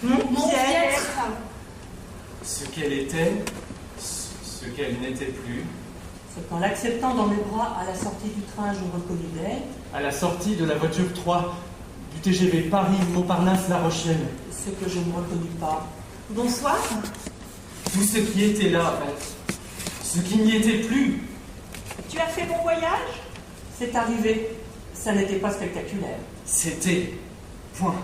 Mon piètre. Ce qu'elle était, ce qu'elle n'était plus. C'est qu'en l'acceptant dans mes bras à la sortie du train, je reconnus d'elle. À la sortie de la voiture 3 du TGV Paris-Montparnasse-La Rochelle. Ce que je ne reconnus pas. Bonsoir. Tout ce qui était là, ce qui n'y était plus. Tu as fait bon voyage? C'est arrivé. Ça n'était pas spectaculaire. C'était. Point.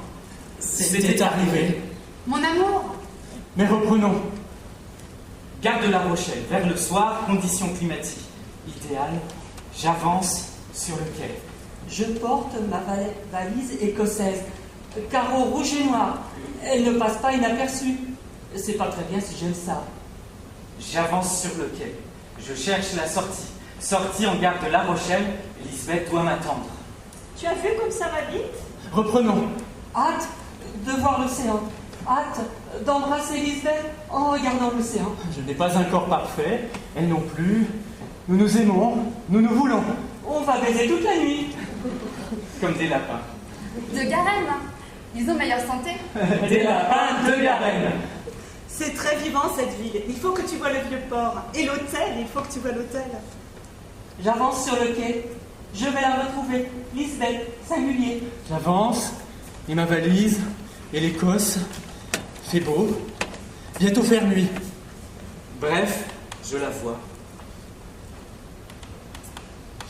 C'était arrivé. Mon amour. Mais reprenons. Gare de La Rochelle, vers le soir, conditions climatiques idéales. J'avance sur le quai. Je porte ma valise écossaise. Carreau rouge et noir. Elle ne passe pas inaperçue. C'est pas très bien si j'aime ça. J'avance sur le quai. Je cherche la sortie. Sortie en gare de La Rochelle. Lisbeth doit m'attendre. Tu as vu comme ça va vite? Reprenons. Hâte de voir l'océan. Hâte d'embrasser Lisbeth en regardant l'océan. Je n'ai pas un corps parfait, elle non plus. Nous nous aimons, nous nous voulons. On va baiser toute la nuit. Comme des lapins. De Garenne. Ils ont meilleure santé. Des lapins de Garenne. C'est très vivant cette ville. Il faut que tu vois le vieux port. Et l'hôtel, il faut que tu vois l'hôtel. J'avance sur le quai. Je vais la retrouver. Lisbeth, singulier. J'avance, et ma valise, et l'Écosse. Fait beau. Bientôt faire nuit. Bref, je la vois.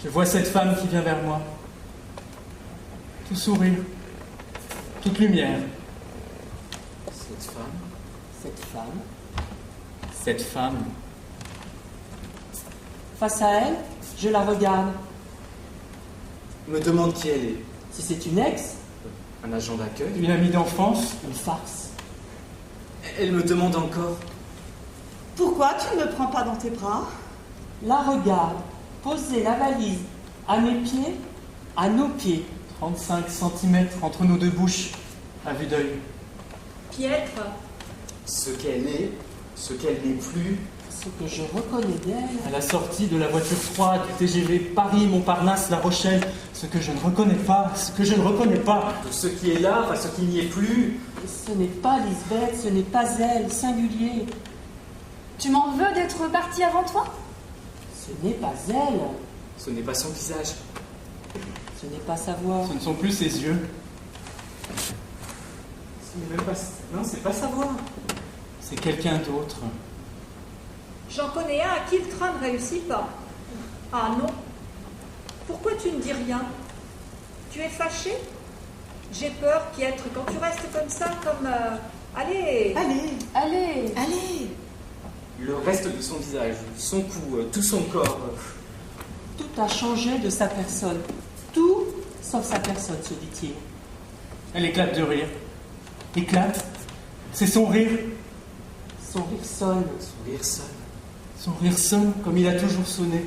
Je vois cette femme qui vient vers moi. Tout sourire. Toute lumière. Cette femme. Cette femme. Cette femme. Face à elle, je la regarde. Me demande qui elle est. Si c'est une ex, Un agent d'accueil. Une amie d'enfance. une farce. Elle me demande encore. Pourquoi tu ne me prends pas dans tes bras? La regarde poser la valise à mes pieds, à nos pieds. 35 cm entre nos deux bouches, à vue d'œil. Piètre. Ce qu'elle est, ce qu'elle n'est plus. Ce que je reconnais d'elle, À la sortie de la voiture 3 du TGV Paris-Montparnasse-La Rochelle, ce que je ne reconnais pas, ce que je ne reconnais pas. De ce qui est là, enfin ce qui n'y est plus. ce n'est pas Lisbeth, ce n'est pas elle, singulier. Tu m'en veux d'être partie avant toi? Ce n'est pas elle, Ce n'est pas son visage. ce n'est pas sa voix. Ce ne sont plus ses yeux. Ce n'est même pas... Non, c'est pas sa voix. C'est quelqu'un d'autre. J'en connais un à qui le train ne réussit pas. Ah non. Pourquoi tu ne dis rien? Tu es fâché? J'ai peur, Pietre, quand tu restes comme ça, comme... Allez. Allez. Le reste de son visage, son cou, tout son corps. Tout a changé de sa personne. Tout sauf sa personne, se dit-il. Elle éclate de rire. Éclate. C'est son rire. Son rire sonne. Son rire sonne. Son rire sonne comme il a toujours sonné.